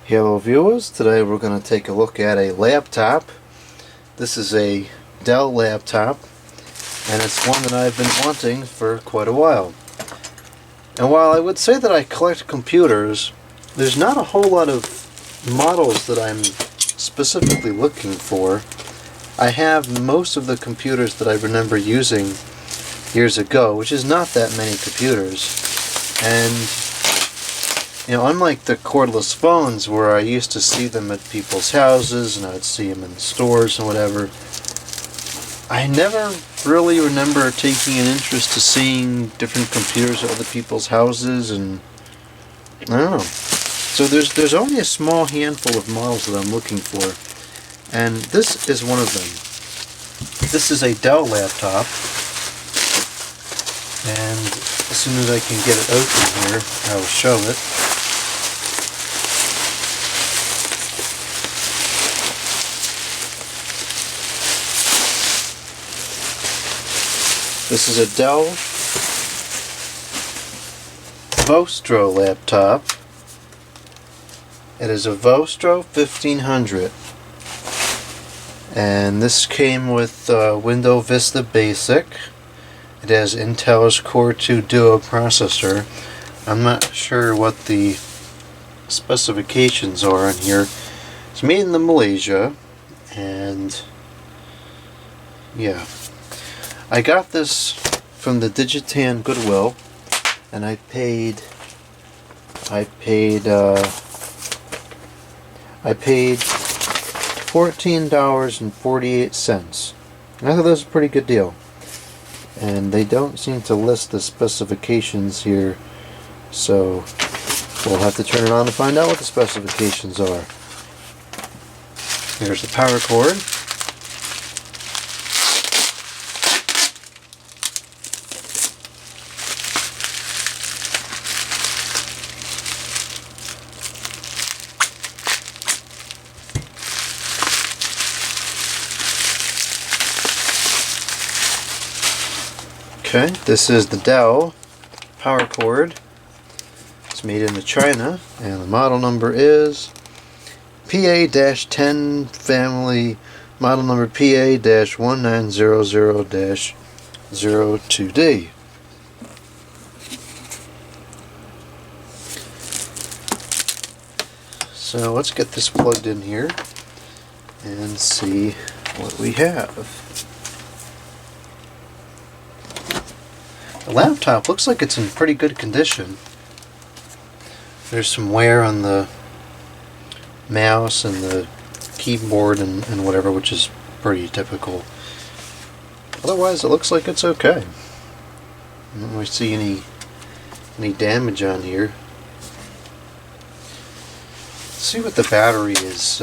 Hello viewers, today we're going to take a look at a laptop. This is a Dell laptop and it's one that I've been wanting for quite a while. And while I would say that I collect computers, there's not a whole lot of models that I'm specifically looking for. I have most of the computers that I remember using years ago, which is not that many computers. And you know, unlike the cordless phones where I used to see them at people's houses and I'd see them in the stores and whatever, I never really remember taking an interest to seeing different computers at other people's houses, and I don't know. So there's only a small handful of models that I'm looking for, and this is one of them. This is a Dell laptop, and as soon as I can get it open here, I will show it. This is a Dell Vostro laptop. It is a Vostro 1500. And this came with Windows Vista Basic. It has Intel's Core 2 Duo processor. I'm not sure what the specifications are on here. It's made in Malaysia, and yeah. I got this from the Digitan Goodwill, and I paid $14.48. And I thought that was a pretty good deal. And they don't seem to list the specifications here, so we'll have to turn it on to find out what the specifications are. Here's the power cord. Okay, this is the Dell power cord. It's made in China, and the model number is PA-10 family, model number PA-1900-02D. So let's get this plugged in here and see what we have. The laptop looks like it's in pretty good condition. There's some wear on the mouse and the keyboard and whatever, which is pretty typical. Otherwise, it looks like it's okay. I don't really see any damage on here. Let's see what the battery is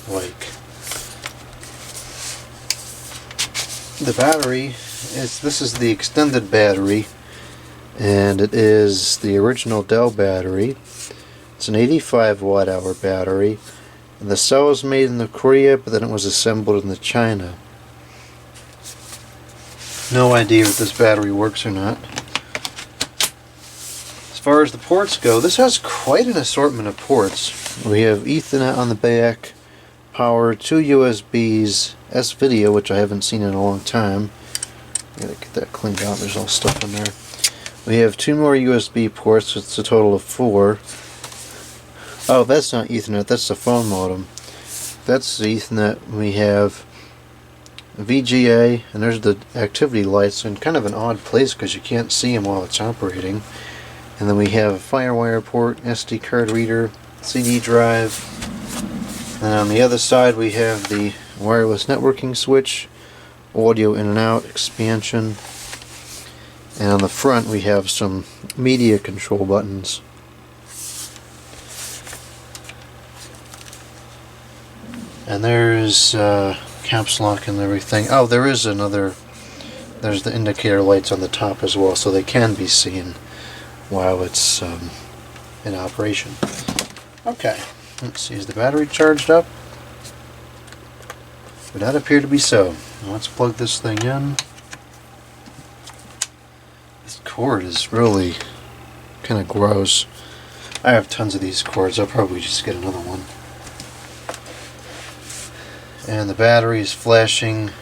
like. The battery this is the extended battery, and it is the original Dell battery. It's an 85 watt hour battery, and the cell was made in Korea, but then it was assembled in China. No idea if this battery works or not. As far as the ports go, this has quite an assortment of ports. We have Ethernet on the back, power, 2 USBs, S-Video, which I haven't seen in a long time. Gotta get that cleaned out, there's all stuff in there. We have 2 more USB ports, so it's a total of 4. Oh, that's not Ethernet, that's the phone modem. That's the Ethernet. We have VGA, and there's the activity lights in kind of an odd place because you can't see them while it's operating. And then we have a FireWire port, SD card reader, CD drive. And on the other side we have the wireless networking switch, audio in and out, expansion, and on the front we have some media control buttons. And there's caps lock and everything. Oh, there's the indicator lights on the top as well, so they can be seen while it's in operation. Okay, let's see, is the battery charged up? Would that appear to be so? Let's plug this thing in. This cord is really kind of gross. I have tons of these cords. I'll probably just get another one. And the battery is flashing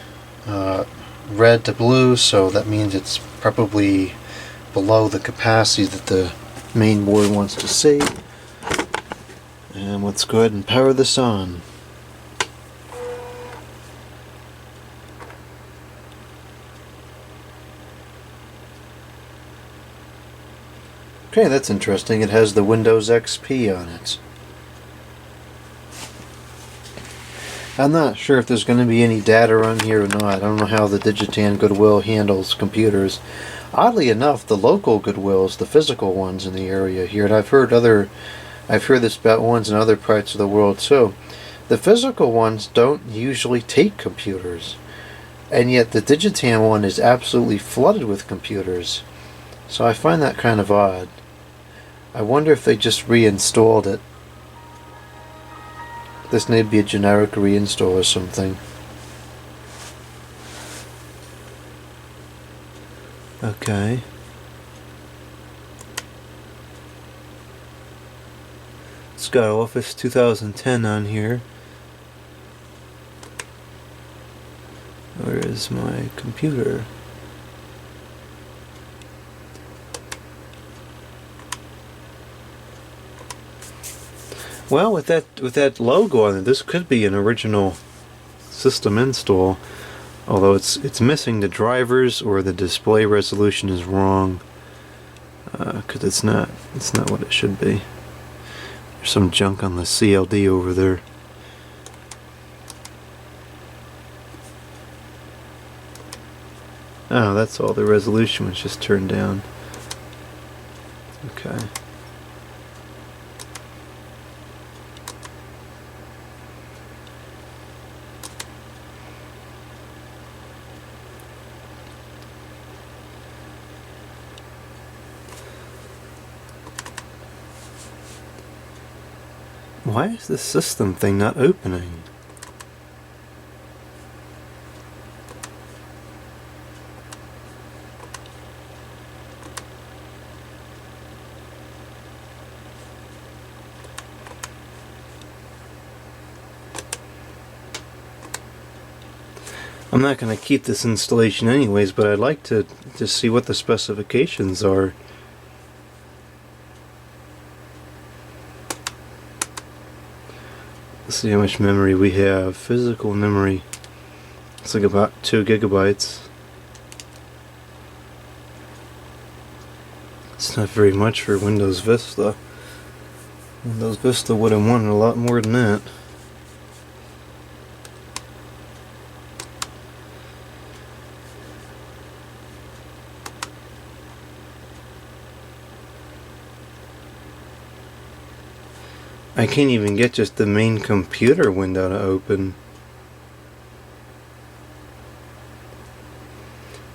red to blue, so that means it's probably below the capacity that the main board wants to see. And let's go ahead and power this on. Okay, that's interesting. It has the Windows XP on it. I'm not sure if there's going to be any data on here or not. I don't know how the Digitan Goodwill handles computers. Oddly enough, the local Goodwills, the physical ones in the area here, and I've heard this about ones in other parts of the world too. The physical ones don't usually take computers, and yet the Digitan one is absolutely flooded with computers. So I find that kind of odd. I wonder if they just reinstalled it. This may be a generic reinstall or something. Okay. It's got Office 2010 on here. Where is my computer? Well, with that logo on it, this could be an original system install. Although it's missing the drivers, or the display resolution is wrong, because it's not what it should be. There's some junk on the CLD over there. Oh, that's all. The resolution was just turned down. Okay. Why is this system thing not opening? I'm not going to keep this installation anyways, but I'd like to just see what the specifications are. Let's see how much memory we have. Physical memory. It's like about 2 gigabytes. It's not very much for Windows Vista. Windows Vista would have wanted a lot more than that. I can't even get just the main computer window to open.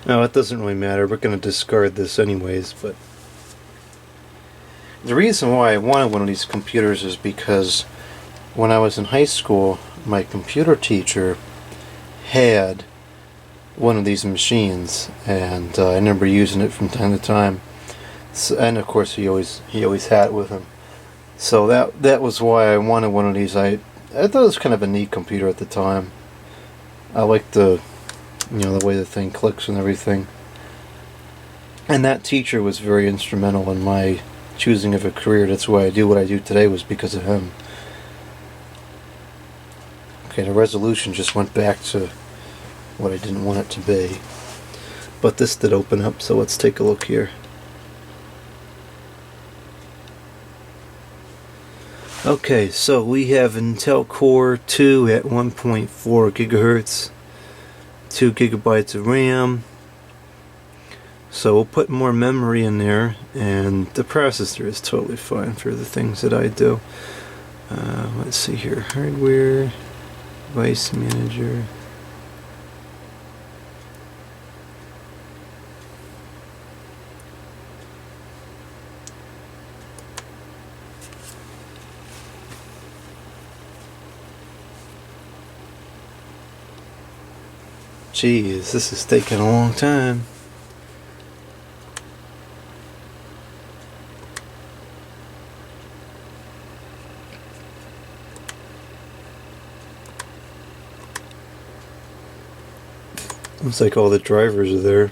Oh, it doesn't really matter. We're going to discard this anyways, but the reason why I wanted one of these computers is because when I was in high school, my computer teacher had one of these machines, and I remember using it from time to time. So, and of course, he always had it with him. So that was why I wanted one of these. I thought it was kind of a neat computer at the time. I liked the way the thing clicks and everything. And that teacher was very instrumental in my choosing of a career. That's why I do what I do today, was because of him. Okay, the resolution just went back to what I didn't want it to be. But this did open up, so let's take a look here. Okay, so we have Intel Core 2 at 1.4 gigahertz, 2 gigabytes of RAM. So we'll put more memory in there, and the processor is totally fine for the things that I do. Let's see here, hardware, device manager. Jeez, this is taking a long time. Looks like all the drivers are there.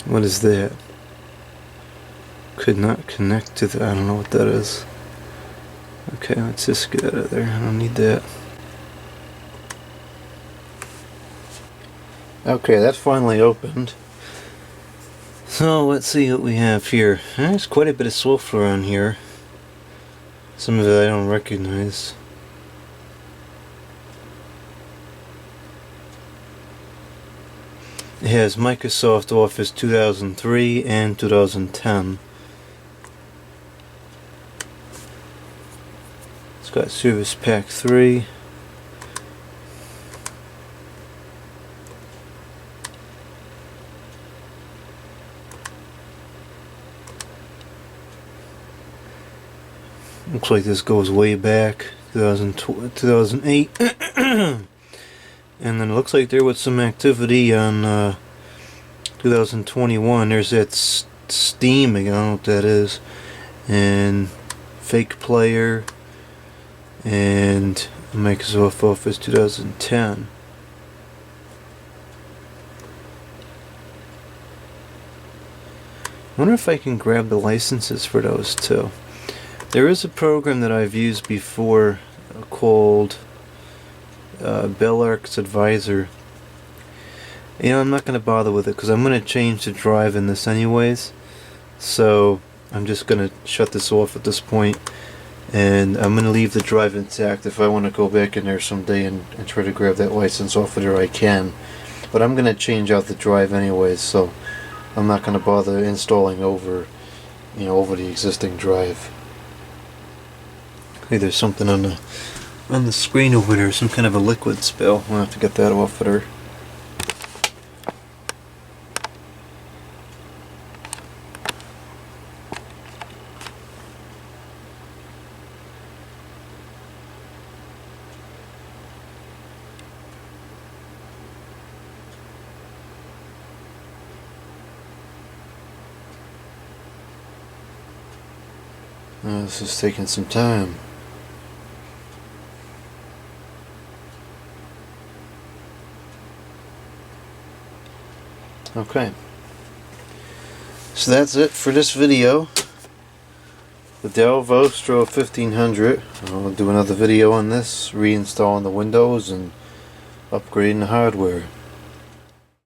What is that? Could not connect to the... I don't know what that is. Okay, let's just get out of there. I don't need that. Okay, that's finally opened. So let's see what we have here. There's quite a bit of software on here. Some of it I don't recognize. It has Microsoft Office 2003 and 2010. It's got Service Pack 3. Looks like this goes way back, 2008. And then it looks like there was some activity on 2021. There's that Steam, I don't know what that is, and Fake Player, and Microsoft Office 2010. I wonder if I can grab the licenses for those too. There is a program that I've used before called Bellark's Advisor. You know, I'm not going to bother with it because I'm going to change the drive in this anyways. So I'm just going to shut this off at this point, and I'm going to leave the drive intact. If I want to go back in there someday and try to grab that license off of there, I can. But I'm going to change out the drive anyways, so I'm not going to bother installing over the existing drive. Hey, there's something on the screen over there, some kind of a liquid spill. I'll have to get that off of there. This is taking some time. Okay, so that's it for this video. The Dell Vostro 1500. I'll do another video on this, reinstalling the Windows and upgrading the hardware.